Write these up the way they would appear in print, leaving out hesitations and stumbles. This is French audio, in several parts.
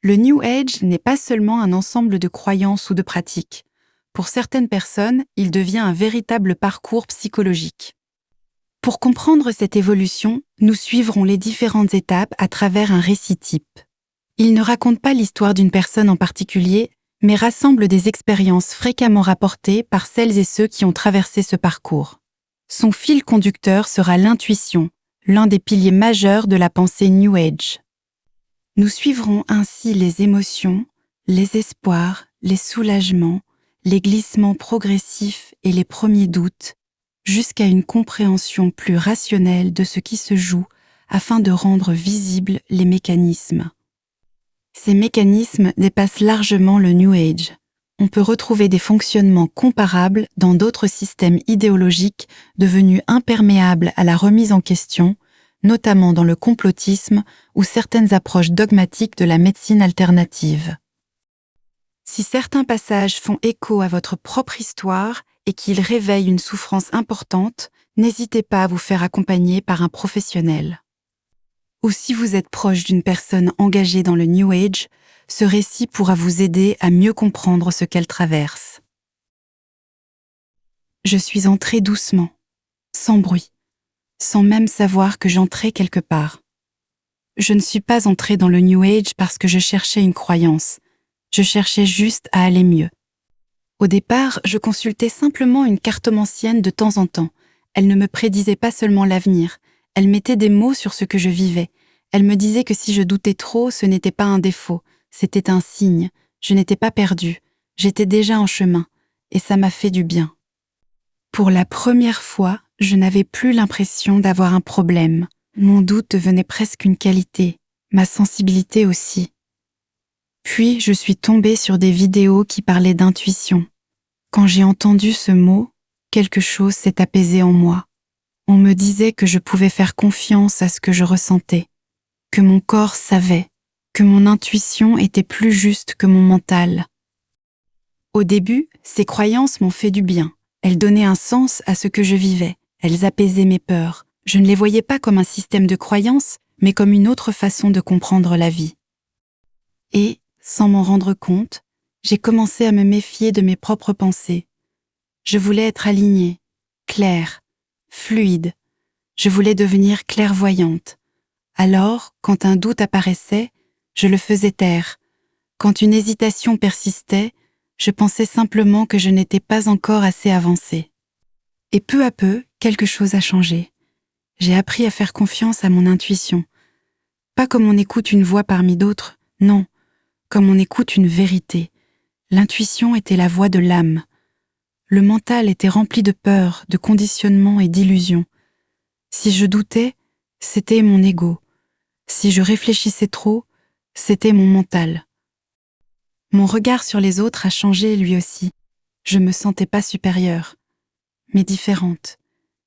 Le New Age n'est pas seulement un ensemble de croyances ou de pratiques. Pour certaines personnes, il devient un véritable parcours psychologique. Pour comprendre cette évolution, nous suivrons les différentes étapes à travers un récit type. Il ne raconte pas l'histoire d'une personne en particulier, mais rassemble des expériences fréquemment rapportées par celles et ceux qui ont traversé ce parcours. Son fil conducteur sera l'intuition, l'un des piliers majeurs de la pensée New Age. Nous suivrons ainsi les émotions, les espoirs, les soulagements, les glissements progressifs et les premiers doutes, jusqu'à une compréhension plus rationnelle de ce qui se joue afin de rendre visibles les mécanismes. Ces mécanismes dépassent largement le New Age. On peut retrouver des fonctionnements comparables dans d'autres systèmes idéologiques devenus imperméables à la remise en question, notamment dans le complotisme ou certaines approches dogmatiques de la médecine alternative. Si certains passages font écho à votre propre histoire et qu'ils réveillent une souffrance importante, n'hésitez pas à vous faire accompagner par un professionnel. Ou si vous êtes proche d'une personne engagée dans le New Age, ce récit pourra vous aider à mieux comprendre ce qu'elle traverse. Je suis entrée doucement, sans bruit, sans même savoir que j'entrais quelque part. Je ne suis pas entrée dans le New Age parce que je cherchais une croyance. Je cherchais juste à aller mieux. Au départ, je consultais simplement une cartomancienne de temps en temps. Elle ne me prédisait pas seulement l'avenir. Elle mettait des mots sur ce que je vivais. Elle me disait que si je doutais trop, ce n'était pas un défaut, c'était un signe. Je n'étais pas perdue. J'étais déjà en chemin. Et ça m'a fait du bien. Pour la première fois, je n'avais plus l'impression d'avoir un problème. Mon doute devenait presque une qualité, ma sensibilité aussi. Puis, je suis tombée sur des vidéos qui parlaient d'intuition. Quand j'ai entendu ce mot, quelque chose s'est apaisé en moi. On me disait que je pouvais faire confiance à ce que je ressentais, que mon corps savait, que mon intuition était plus juste que mon mental. Au début, ces croyances m'ont fait du bien. Elles donnaient un sens à ce que je vivais. Elles apaisaient mes peurs. Je ne les voyais pas comme un système de croyances, mais comme une autre façon de comprendre la vie. Et, sans m'en rendre compte, j'ai commencé à me méfier de mes propres pensées. Je voulais être alignée, claire, fluide. Je voulais devenir clairvoyante. Alors, quand un doute apparaissait, je le faisais taire. Quand une hésitation persistait, je pensais simplement que je n'étais pas encore assez avancée. Et peu à peu, quelque chose a changé. J'ai appris à faire confiance à mon intuition. Pas comme on écoute une voix parmi d'autres, non, comme on écoute une vérité. L'intuition était la voix de l'âme. Le mental était rempli de peur, de conditionnements et d'illusions. Si je doutais, c'était mon ego. Si je réfléchissais trop, c'était mon mental. Mon regard sur les autres a changé lui aussi. Je me sentais pas supérieure, mais différente.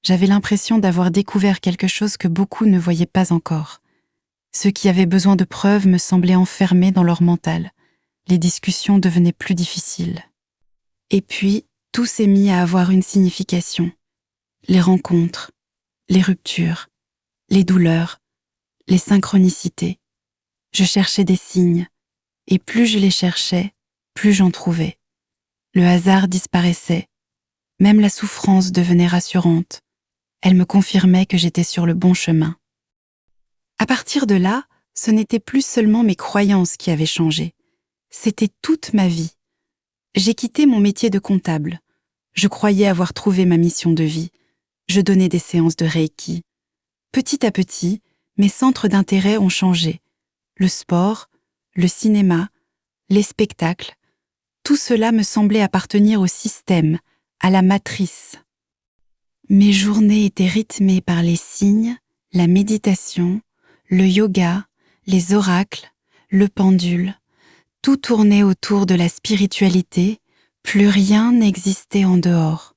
J'avais l'impression d'avoir découvert quelque chose que beaucoup ne voyaient pas encore. Ceux qui avaient besoin de preuves me semblaient enfermés dans leur mental. Les discussions devenaient plus difficiles. Et puis, tout s'est mis à avoir une signification. Les rencontres, les ruptures, les douleurs, les synchronicités. Je cherchais des signes, et plus je les cherchais, plus j'en trouvais. Le hasard disparaissait, même la souffrance devenait rassurante. Elle me confirmait que j'étais sur le bon chemin. À partir de là, ce n'était plus seulement mes croyances qui avaient changé, c'était toute ma vie. J'ai quitté mon métier de comptable. Je croyais avoir trouvé ma mission de vie. Je donnais des séances de Reiki. Petit à petit, mes centres d'intérêt ont changé. Le sport, le cinéma, les spectacles, tout cela me semblait appartenir au système, à la matrice. Mes journées étaient rythmées par les signes, la méditation, le yoga, les oracles, le pendule. Tout tournait autour de la spiritualité, plus rien n'existait en dehors.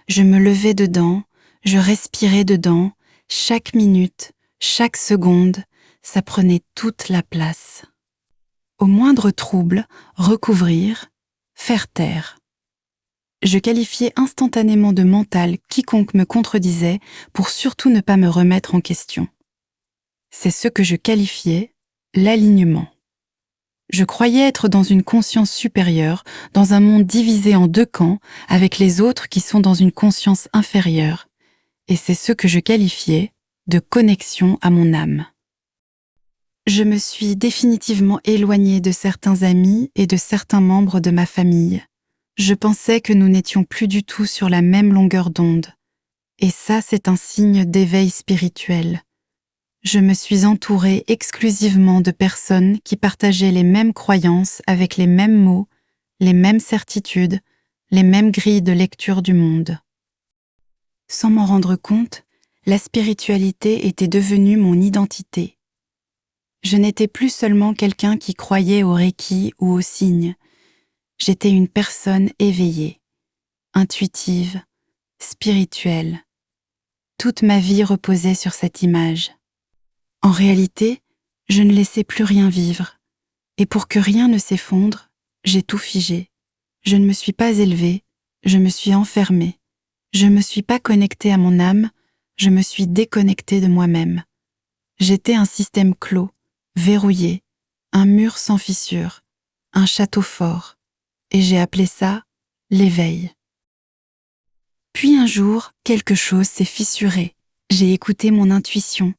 Je me levais dedans, je respirais dedans, chaque minute, chaque seconde, ça prenait toute la place. Au moindre trouble, recouvrir, faire taire. Je qualifiais instantanément de mental quiconque me contredisait pour surtout ne pas me remettre en question. C'est ce que je qualifiais l'alignement. Je croyais être dans une conscience supérieure, dans un monde divisé en deux camps, avec les autres qui sont dans une conscience inférieure. Et c'est ce que je qualifiais de connexion à mon âme. Je me suis définitivement éloignée de certains amis et de certains membres de ma famille. Je pensais que nous n'étions plus du tout sur la même longueur d'onde. Et ça, c'est un signe d'éveil spirituel. Je me suis entourée exclusivement de personnes qui partageaient les mêmes croyances avec les mêmes mots, les mêmes certitudes, les mêmes grilles de lecture du monde. Sans m'en rendre compte, la spiritualité était devenue mon identité. Je n'étais plus seulement quelqu'un qui croyait au Reiki ou aux signes. J'étais une personne éveillée, intuitive, spirituelle. Toute ma vie reposait sur cette image. En réalité, je ne laissais plus rien vivre. Et pour que rien ne s'effondre, j'ai tout figé. Je ne me suis pas élevée, je me suis enfermée. Je ne me suis pas connectée à mon âme, je me suis déconnectée de moi-même. J'étais un système clos, verrouillé, un mur sans fissure, un château fort, et j'ai appelé ça l'éveil. Puis un jour, quelque chose s'est fissuré. J'ai écouté mon intuition.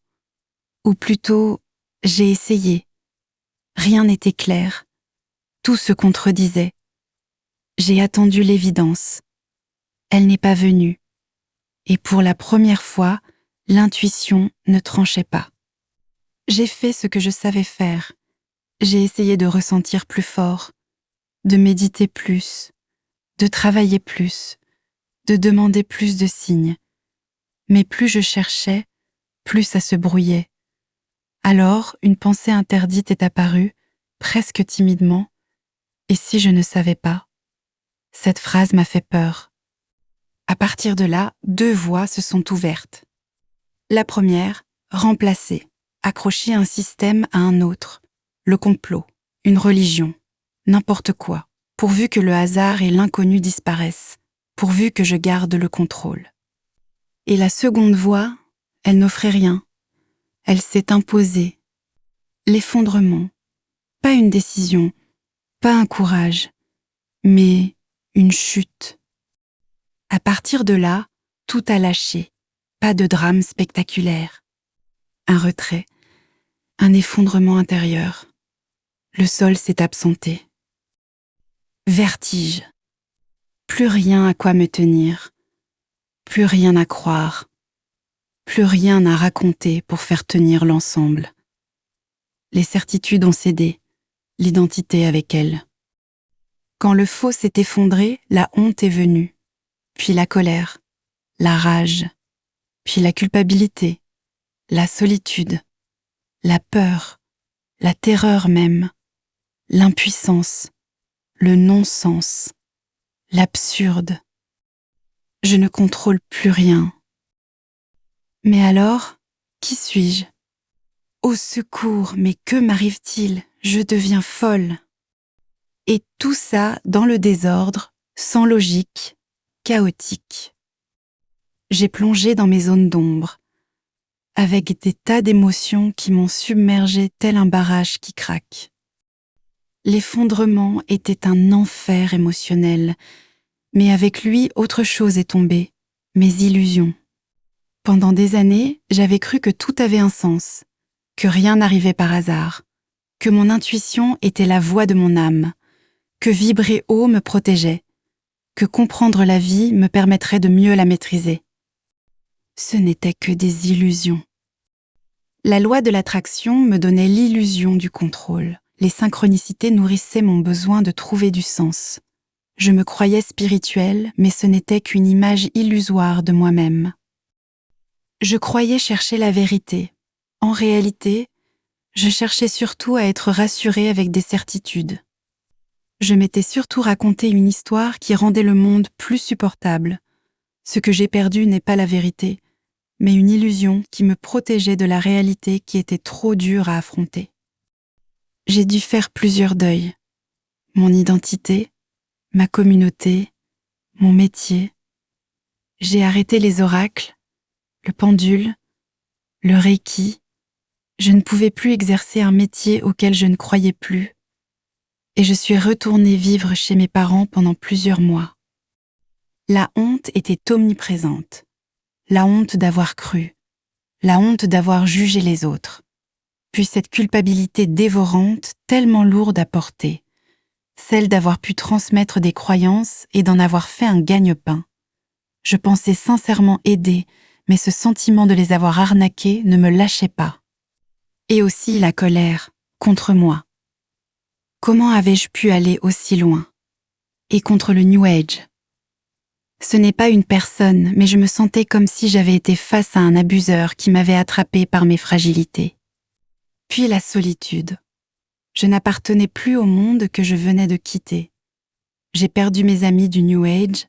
Ou plutôt, j'ai essayé. Rien n'était clair. Tout se contredisait. J'ai attendu l'évidence. Elle n'est pas venue. Et pour la première fois, l'intuition ne tranchait pas. J'ai fait ce que je savais faire. J'ai essayé de ressentir plus fort, de méditer plus, de travailler plus, de demander plus de signes. Mais plus je cherchais, plus ça se brouillait. Alors, une pensée interdite est apparue, presque timidement, et si je ne savais pas? Cette phrase m'a fait peur. À partir de là, deux voies se sont ouvertes. La première, remplacer, accrocher un système à un autre, le complot, une religion, n'importe quoi, pourvu que le hasard et l'inconnu disparaissent, pourvu que je garde le contrôle. Et la seconde voie, elle n'offrait rien. Elle s'est imposée. L'effondrement. Pas une décision, pas un courage, mais une chute. À partir de là, tout a lâché. Pas de drame spectaculaire. Un retrait, un effondrement intérieur. Le sol s'est absenté. Vertige. Plus rien à quoi me tenir. Plus rien à croire. Plus rien à raconter pour faire tenir l'ensemble. Les certitudes ont cédé, l'identité avec elles. Quand le faux s'est effondré, la honte est venue, puis la colère, la rage, puis la culpabilité, la solitude, la peur, la terreur même, l'impuissance, le non-sens, l'absurde. Je ne contrôle plus rien. Mais alors, qui suis-je? Au secours, mais que m'arrive-t-il? Je deviens folle. Et tout ça dans le désordre, sans logique, chaotique. J'ai plongé dans mes zones d'ombre, avec des tas d'émotions qui m'ont submergé tel un barrage qui craque. L'effondrement était un enfer émotionnel, mais avec lui, autre chose est tombée, mes illusions. Pendant des années, j'avais cru que tout avait un sens, que rien n'arrivait par hasard, que mon intuition était la voix de mon âme, que vibrer haut me protégeait, que comprendre la vie me permettrait de mieux la maîtriser. Ce n'était que des illusions. La loi de l'attraction me donnait l'illusion du contrôle. Les synchronicités nourrissaient mon besoin de trouver du sens. Je me croyais spirituelle, mais ce n'était qu'une image illusoire de moi-même. Je croyais chercher la vérité. En réalité, je cherchais surtout à être rassurée avec des certitudes. Je m'étais surtout raconté une histoire qui rendait le monde plus supportable. Ce que j'ai perdu n'est pas la vérité, mais une illusion qui me protégeait de la réalité qui était trop dure à affronter. J'ai dû faire plusieurs deuils. Mon identité, ma communauté, mon métier. J'ai arrêté les oracles, le pendule, le reiki. Je ne pouvais plus exercer un métier auquel je ne croyais plus. et je suis retournée vivre chez mes parents pendant plusieurs mois. La honte était omniprésente. La honte d'avoir cru. La honte d'avoir jugé les autres. Puis cette culpabilité dévorante, tellement lourde à porter. Celle d'avoir pu transmettre des croyances et d'en avoir fait un gagne-pain. Je pensais sincèrement aider, mais ce sentiment de les avoir arnaqués ne me lâchait pas. Et aussi la colère, contre moi. Comment avais-je pu aller aussi loin? Et contre le New Age. Ce n'est pas une personne, mais je me sentais comme si j'avais été face à un abuseur qui m'avait attrapée par mes fragilités. Puis la solitude. Je n'appartenais plus au monde que je venais de quitter. J'ai perdu mes amies du New Age.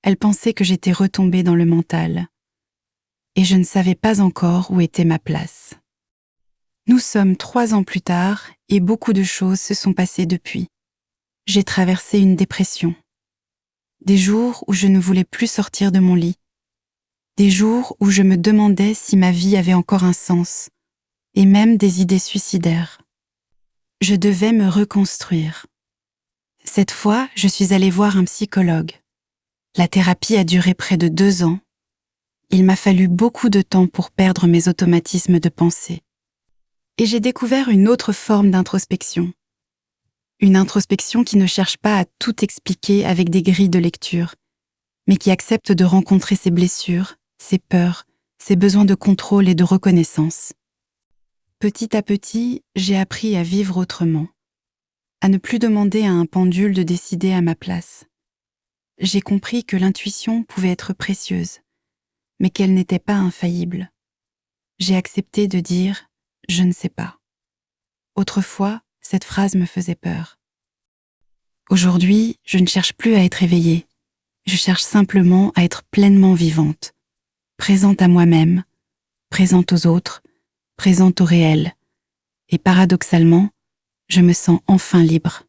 Elles pensaient que j'étais retombée dans le mental. Et je ne savais pas encore où était ma place. Nous sommes 3 ans plus tard et beaucoup de choses se sont passées depuis. J'ai traversé une dépression. Des jours où je ne voulais plus sortir de mon lit. Des jours où je me demandais si ma vie avait encore un sens. Et même des idées suicidaires. Je devais me reconstruire. Cette fois, je suis allée voir un psychologue. La thérapie a duré près de 2 ans. Il m'a fallu beaucoup de temps pour perdre mes automatismes de pensée. Et j'ai découvert une autre forme d'introspection. Une introspection qui ne cherche pas à tout expliquer avec des grilles de lecture, mais qui accepte de rencontrer ses blessures, ses peurs, ses besoins de contrôle et de reconnaissance. Petit à petit, j'ai appris à vivre autrement, à ne plus demander à un pendule de décider à ma place. J'ai compris que l'intuition pouvait être précieuse, mais qu'elle n'était pas infaillible. J'ai accepté de dire « je ne sais pas ». Autrefois, cette phrase me faisait peur. Aujourd'hui, je ne cherche plus à être éveillée. Je cherche simplement à être pleinement vivante, présente à moi-même, présente aux autres, présente au réel. Et paradoxalement, je me sens enfin libre.